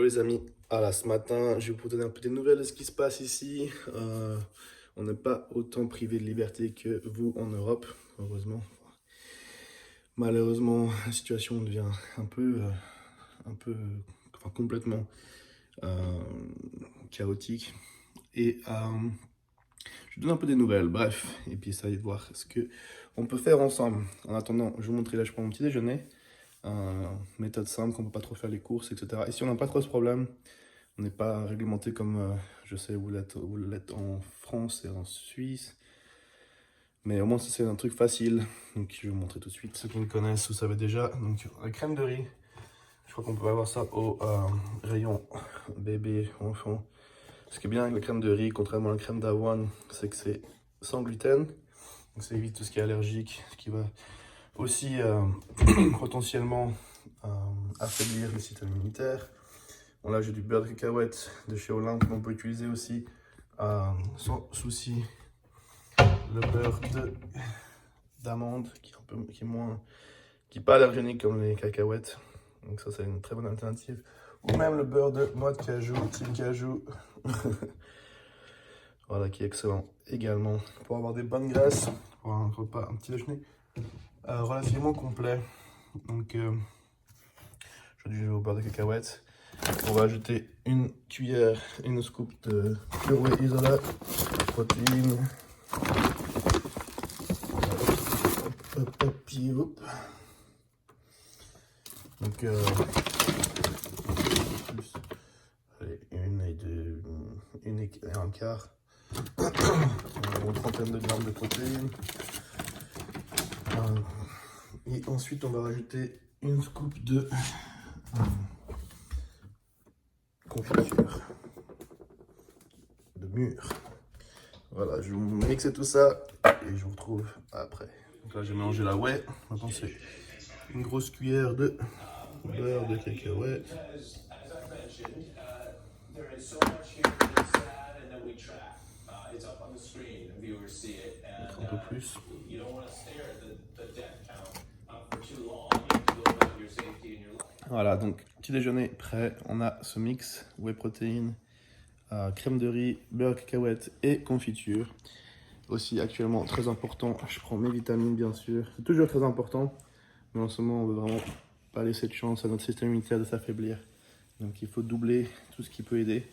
les amis, ce matin je vais vous donner un peu des nouvelles de ce qui se passe ici. On n'est pas autant privé de liberté que vous en Europe, heureusement. Malheureusement, la situation devient enfin complètement euh, chaotique. Et je vous donne un peu des nouvelles, bref, et puis essayez de voir ce que on peut faire ensemble. En attendant, je vais vous montrer là, je prends mon petit déjeuner. Méthode simple, qu'on ne peut pas trop faire les courses, etc. Et si on n'a pas trop ce problème, on n'est pas réglementé comme je sais vous l'êtes en France et en Suisse. Mais au moins ça c'est un truc facile. Donc je vais vous montrer tout de suite. Ceux qui me connaissent, vous savez déjà. Donc la crème de riz, je crois qu'on peut avoir ça au rayon bébé, enfant. Ce qui est bien avec la crème de riz, contrairement à la crème d'avoine, c'est que c'est sans gluten. Donc ça évite tout ce qui est allergique, ce qui va aussi potentiellement affaiblir le système immunitaire. Bon là j'ai du beurre de cacahuète de chez Olympe qu'on peut utiliser aussi sans souci. Le beurre d'amande qui est pas allergénique comme les cacahuètes. Donc ça c'est une très bonne alternative. Ou même le beurre de noix de cajou, team cajou. Voilà, qui est excellent également pour avoir des bonnes graisses, pour un repas, un petit déjeuner relativement complet. Donc aujourd'hui je vais au beurre de cacahuète. On va ajouter une cuillère, une scoop de pure whey isola, protéines. Hop. Donc plus, allez, une et un quart, environ 30 de grammes de protéines. Et ensuite on va rajouter une scoop de confiture de mûre. Voilà, je vais mixer tout ça et je vous retrouve après. Donc là j'ai mélangé la whey. Maintenant c'est une grosse cuillère de beurre de cacahuète. Un peu plus. Voilà, donc petit déjeuner prêt. On a ce mix whey protéines, crème de riz, beurre de cacahuète et confiture. Aussi actuellement très important, je prends mes vitamines bien sûr. C'est toujours très important, mais en ce moment on veut vraiment pas laisser de chance à notre système immunitaire de s'affaiblir. Donc il faut doubler tout ce qui peut aider,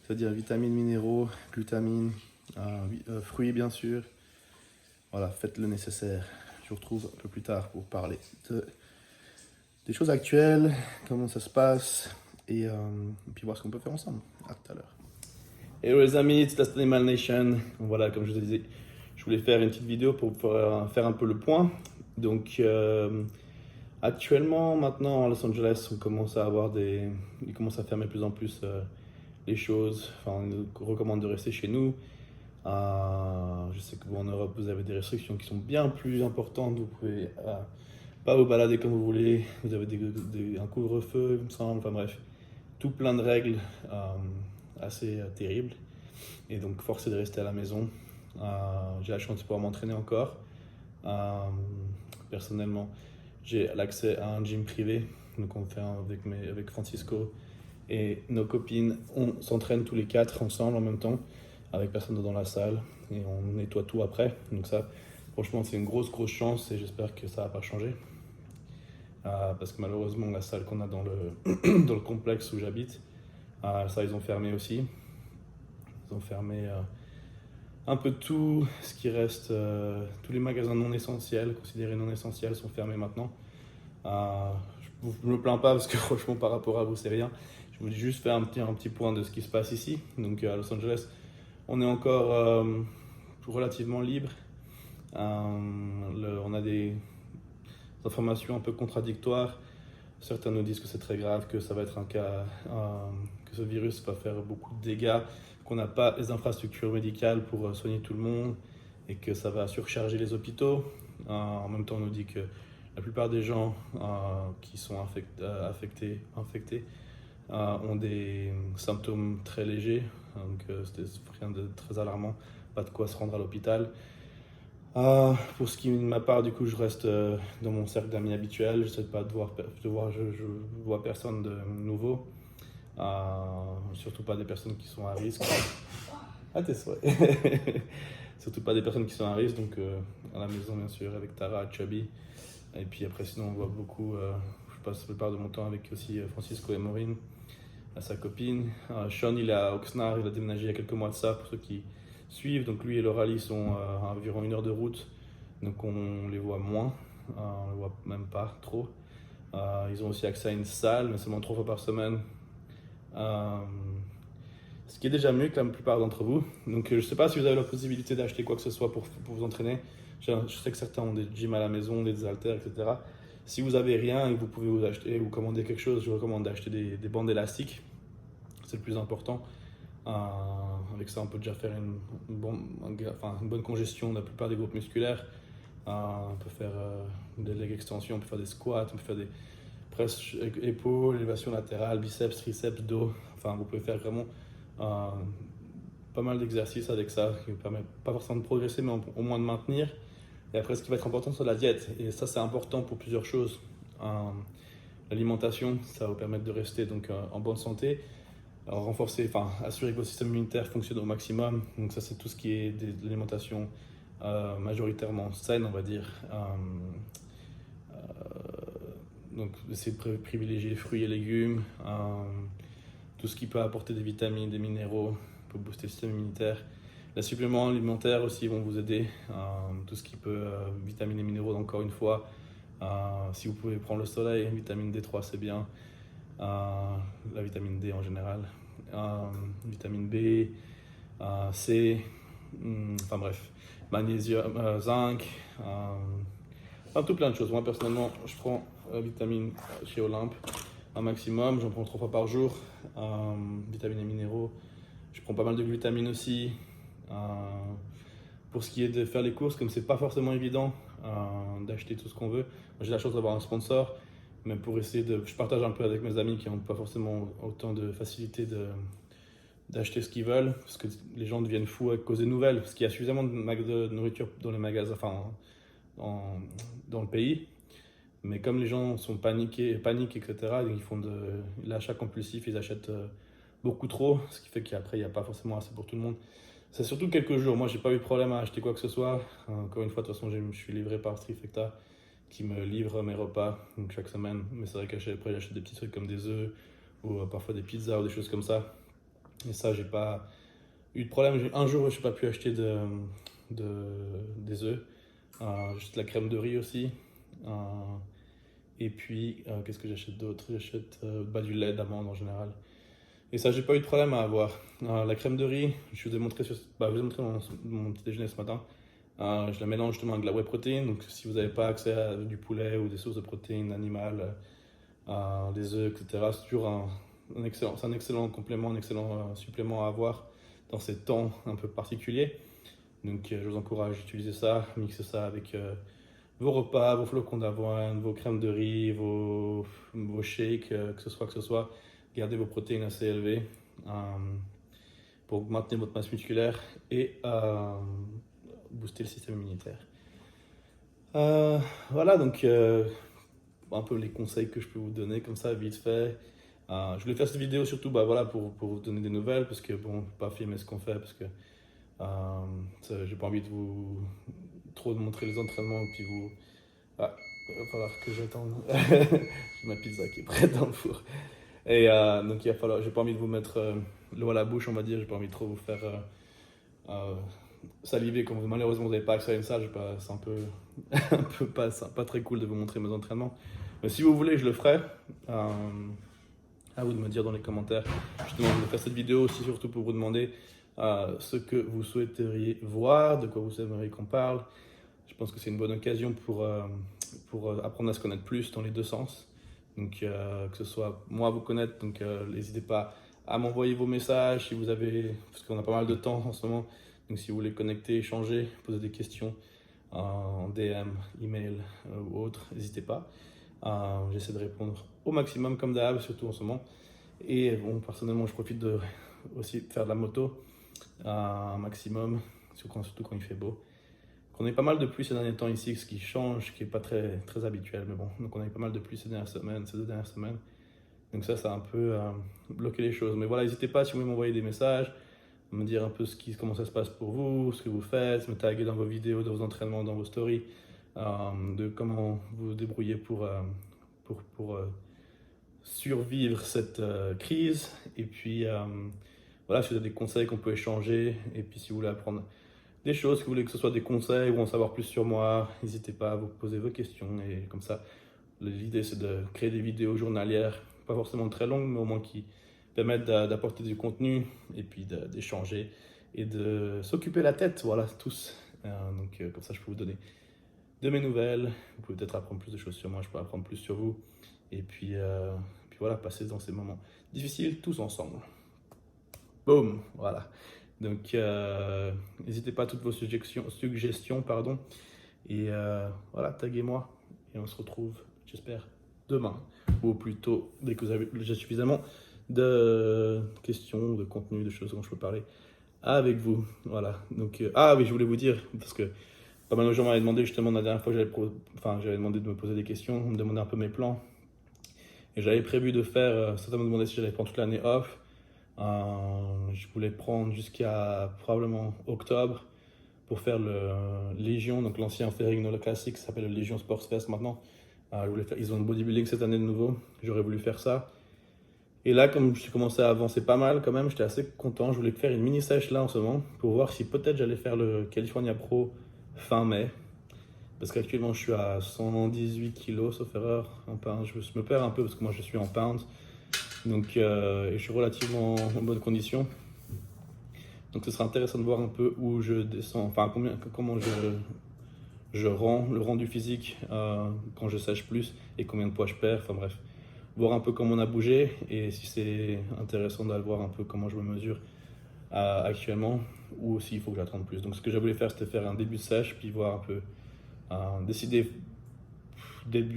c'est-à-dire vitamines, minéraux, glutamine, fruits bien sûr. Voilà, faites le nécessaire. Je vous retrouve un peu plus tard pour parler des choses actuelles, comment ça se passe, et puis voir ce qu'on peut faire ensemble. À tout à l'heure. Hello les amis, c'est Last Animal Nation. Voilà, comme je vous disais, je voulais faire une petite vidéo pour faire un peu le point. Donc actuellement, maintenant à Los Angeles, il commence à fermer de plus en plus les choses. Enfin, on nous recommande de rester chez nous. Je sais que vous en Europe, vous avez des restrictions qui sont bien plus importantes. Vous pouvez pas vous balader comme vous voulez. Vous avez un couvre-feu, il me semble. Enfin bref, tout plein de règles assez terribles. Et donc, forcé de rester à la maison. J'ai la chance de pouvoir m'entraîner encore. Personnellement, j'ai l'accès à un gym privé. Donc, on fait avec Francisco et nos copines. On s'entraîne tous les quatre ensemble en même temps, avec personne dans la salle. Et on nettoie tout après. Donc, ça, franchement, c'est une grosse chance et j'espère que ça va pas changer. Parce que malheureusement, la salle qu'on a dans dans le complexe où j'habite, ça, ils ont fermé aussi. Ils ont fermé un peu tout ce qui reste. Tous les magasins non essentiels, considérés non essentiels, sont fermés maintenant. Je ne me plains pas parce que franchement, par rapport à vous, c'est rien. Je voulais juste faire un petit point de ce qui se passe ici. Donc à Los Angeles, on est encore relativement libre. On a des informations un peu contradictoires. Certains nous disent que c'est très grave, que ça va être un cas, que ce virus va faire beaucoup de dégâts, qu'on n'a pas les infrastructures médicales pour soigner tout le monde et que ça va surcharger les hôpitaux. En même temps, on nous dit que la plupart des gens qui sont infectés ont des symptômes très légers, donc c'est rien de très alarmant, pas de quoi se rendre à l'hôpital. Pour ce qui est de ma part, du coup, je reste dans mon cercle d'amis habituel. Je vois personne de nouveau. Surtout pas des personnes qui sont à risque. Ah, tes souhaits. Surtout pas des personnes qui sont à risque, donc à la maison bien sûr avec Tara, Chubby. Et puis après sinon on voit beaucoup, je passe la plupart de mon temps avec aussi Francisco et Maureen, sa copine. Sean il est à Oxnard, il a déménagé il y a quelques mois de ça pour ceux qui suivent. Donc lui et Lauralie sont à environ 1 heure de route, donc on les voit moins, on les voit même pas trop. Ils ont aussi accès à une salle, mais seulement 3 fois par semaine. Ce qui est déjà mieux que la plupart d'entre vous. Donc je ne sais pas si vous avez la possibilité d'acheter quoi que ce soit pour vous entraîner. Je sais que certains ont des gyms à la maison, des haltères, etc. Si vous n'avez rien et que vous pouvez vous acheter ou commander quelque chose, je vous recommande d'acheter des bandes élastiques. C'est le plus important. Avec ça, on peut déjà faire une bonne congestion de la plupart des groupes musculaires. On peut faire des leg extensions, on peut faire des squats, on peut faire des presses épaules, élévation latérale, biceps, triceps, dos. Enfin, vous pouvez faire vraiment pas mal d'exercices avec ça qui vous permettent pas forcément de progresser, mais au moins de maintenir. Et après, ce qui va être important, c'est la diète. Et ça, c'est important pour plusieurs choses. L'alimentation, ça va vous permettre de rester donc en bonne santé. Renforcer, assurer que votre système immunitaire fonctionne au maximum. Donc ça, c'est tout ce qui est de l'alimentation majoritairement saine, on va dire. Donc, essayer de privilégier fruits et légumes, tout ce qui peut apporter des vitamines, des minéraux pour booster le système immunitaire. Les suppléments alimentaires aussi vont vous aider, tout ce qui peut, vitamines et minéraux encore une fois. Si vous pouvez prendre le soleil, vitamine D3 c'est bien, la vitamine D en général, vitamine B, C, enfin bref, magnésium, zinc, tout plein de choses. Moi personnellement, je prends vitamine chez Olympe un maximum, j'en prends 3 fois par jour, vitamines et minéraux. Je prends pas mal de glutamine aussi. Pour ce qui est de faire les courses, comme c'est pas forcément évident d'acheter tout ce qu'on veut, j'ai la chance d'avoir un sponsor, mais pour essayer je partage un peu avec mes amis qui n'ont pas forcément autant de facilité d'acheter ce qu'ils veulent, parce que les gens deviennent fous à cause des nouvelles, parce qu'il y a suffisamment de nourriture dans les magasins, dans le pays. Mais comme les gens sont paniquent, etc., ils font de l'achat compulsif, ils achètent beaucoup trop, ce qui fait qu'après, il n'y a pas forcément assez pour tout le monde. C'est surtout quelques jours. Moi, j'ai pas eu de problème à acheter quoi que ce soit. Encore une fois, de toute façon, je suis livré par Trifecta qui me livre mes repas donc chaque semaine. Mais c'est vrai qu'après, j'achète des petits trucs comme des œufs ou parfois des pizzas ou des choses comme ça. Et ça, j'ai pas eu de problème. Un jour, je n'ai pas pu acheter des œufs. J'achète la crème de riz aussi. Et puis, qu'est-ce que j'achète d'autre? J'achète du lait d'amande en général. Et ça, j'ai pas eu de problème à avoir. La crème de riz, je vous ai montré, je vous ai montré mon petit déjeuner ce matin. Je la mélange justement avec de la whey protéine. Donc, si vous n'avez pas accès à du poulet ou des sources de protéines animales, des œufs, etc., c'est toujours un excellent complément, un excellent supplément à avoir dans ces temps un peu particuliers. Donc, je vous encourage à utiliser ça, mixer ça avec vos repas, vos flocons d'avoine, vos crèmes de riz, vos shakes, que ce soit. Gardez vos protéines assez élevées pour maintenir votre masse musculaire et booster le système immunitaire. Voilà, donc un peu les conseils que je peux vous donner comme ça, vite fait. Je voulais faire cette vidéo surtout pour vous donner des nouvelles, parce que bon, pas filmer ce qu'on fait, parce que j'ai pas envie de vous trop de montrer les entraînements, et puis vous... il va falloir que j'attende. J'ai ma pizza qui est prête dans le four. Et donc il va falloir, j'ai pas envie de vous mettre l'eau à la bouche, on va dire, j'ai pas envie de trop vous faire saliver comme malheureusement vous n'avez pas accès à une salle, c'est un peu, pas très cool de vous montrer mes entraînements. Mais si vous voulez, je le ferai. À vous de me dire dans les commentaires. Justement, je vais faire cette vidéo aussi surtout pour vous demander ce que vous souhaiteriez voir, de quoi vous aimeriez qu'on parle. Je pense que c'est une bonne occasion pour apprendre à se connaître plus dans les deux sens. Donc, que ce soit moi vous connaître, donc n'hésitez pas à m'envoyer vos messages si vous avez, parce qu'on a pas mal de temps en ce moment. Donc, si vous voulez connecter, échanger, poser des questions en DM, email ou autre, n'hésitez pas. J'essaie de répondre au maximum comme d'hab, surtout en ce moment. Et bon, personnellement, je profite aussi de faire de la moto un maximum, surtout quand il fait beau. On a eu pas mal de pluie ces derniers temps ici, ce qui change, ce qui n'est pas très, très habituel, mais bon. Donc on a eu pas mal de pluie ces 2 dernières semaines. Donc ça a un peu bloqué les choses. Mais voilà, n'hésitez pas si vous voulez m'envoyer des messages, me dire un peu comment ça se passe pour vous, ce que vous faites, me taguer dans vos vidéos, dans vos entraînements, dans vos stories, de comment vous vous débrouillez pour survivre cette crise. Et puis voilà, si vous avez des conseils qu'on peut échanger, et puis si vous voulez apprendre des choses, que vous voulez que ce soit des conseils ou en savoir plus sur moi, n'hésitez pas à vous poser vos questions. Et comme ça, l'idée c'est de créer des vidéos journalières, pas forcément très longues, mais au moins qui permettent d'apporter du contenu et puis d'échanger et de s'occuper la tête, voilà, tous. Donc comme ça, je peux vous donner de mes nouvelles. Vous pouvez peut-être apprendre plus de choses sur moi, je peux apprendre plus sur vous. Et puis voilà, passer dans ces moments difficiles tous ensemble. Boum, voilà. Donc n'hésitez pas à toutes vos suggestions pardon. Et voilà, taguez-moi. Et on se retrouve, j'espère, demain. Ou plutôt, dès que vous avez déjà suffisamment de questions, de contenu, de choses dont je peux parler avec vous. Voilà. Donc, ah oui, je voulais vous dire, parce que pas mal de gens m'avaient demandé justement la dernière fois que j'avais demandé de me poser des questions, on me demandait un peu mes plans. Et j'avais prévu de faire, certains me demandaient si j'allais prendre toute l'année off. Je voulais prendre jusqu'à probablement octobre pour faire le Légion, donc l'ancien Ferrigno Classic, ça s'appelle le Légion Sports Fest maintenant. Ils ont le bodybuilding cette année de nouveau, j'aurais voulu faire ça. Et là, comme j'ai commencé à avancer pas mal quand même, j'étais assez content. Je voulais faire une mini sèche là en ce moment pour voir si peut-être j'allais faire le California Pro fin mai. Parce qu'actuellement je suis à 118 kg sauf erreur en pounds. Je me perds un peu parce que moi je suis en pounds. Donc et je suis relativement en bonne condition. Donc ce sera intéressant de voir un peu où je descends, enfin comment je rends le rendu physique quand je sèche plus et combien de poids je perds. Enfin bref, voir un peu comment on a bougé et si c'est intéressant d'aller voir un peu comment je me mesure actuellement ou s'il faut que j'attende plus. Donc ce que j'ai voulu faire, c'était faire un début de sèche puis voir un peu, décider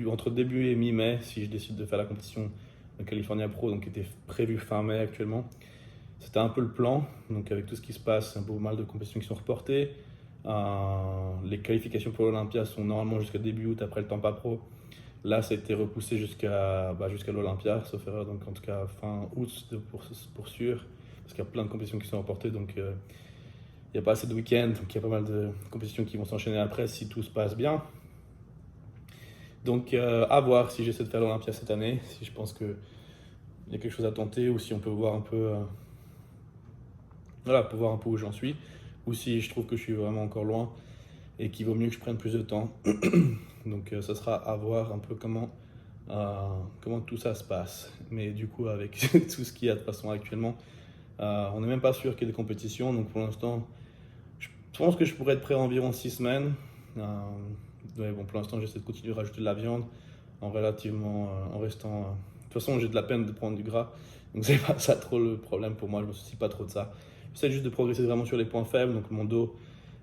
entre début et mi-mai si je décide de faire la compétition de California Pro, donc qui était prévue fin mai actuellement. C'était un peu le plan, donc avec tout ce qui se passe, un peu mal de compétitions qui sont reportées. Les qualifications pour l'Olympia sont normalement jusqu'à début août après le Tampa Pro. Là, ça a été repoussé jusqu'à l'Olympia, sauf erreur, donc en tout cas fin août pour sûr, parce qu'il y a plein de compétitions qui sont reportées, donc il n'y a pas assez de week-ends, donc il y a pas mal de compétitions qui vont s'enchaîner après si tout se passe bien. Donc à voir si j'essaie de faire l'Olympia cette année, si je pense qu'il y a quelque chose à tenter ou si on peut voir un peu, voilà, pour voir un peu où j'en suis, ou si je trouve que je suis vraiment encore loin et qu'il vaut mieux que je prenne plus de temps. Donc ça sera à voir un peu comment tout ça se passe. Mais du coup, avec tout ce qu'il y a de façon actuellement, on n'est même pas sûr qu'il y ait des compétitions. Donc pour l'instant, je pense que je pourrais être prêt environ 6 semaines. Ouais, bon, pour l'instant, j'essaie de continuer à rajouter de la viande en restant. De toute façon, j'ai de la peine de prendre du gras. Donc c'est pas ça trop le problème pour moi, je me soucie pas trop de ça. J'essaie juste de progresser vraiment sur les points faibles, donc mon dos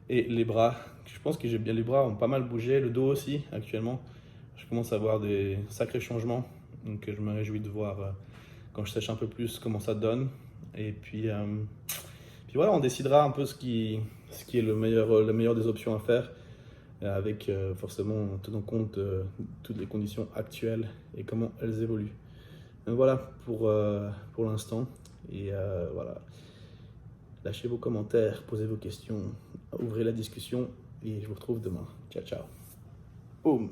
et les bras. Je pense que j'ai bien, les bras ont pas mal bougé, le dos aussi actuellement. Je commence à voir des sacrés changements, donc je me réjouis de voir quand je sèche un peu plus comment ça donne. Et puis voilà, on décidera un peu ce qui est la meilleure des options à faire, avec forcément en tenant compte de toutes les conditions actuelles et comment elles évoluent. Donc voilà pour l'instant. Et voilà. Lâchez vos commentaires, posez vos questions, ouvrez la discussion et je vous retrouve demain. Ciao, ciao. Boum.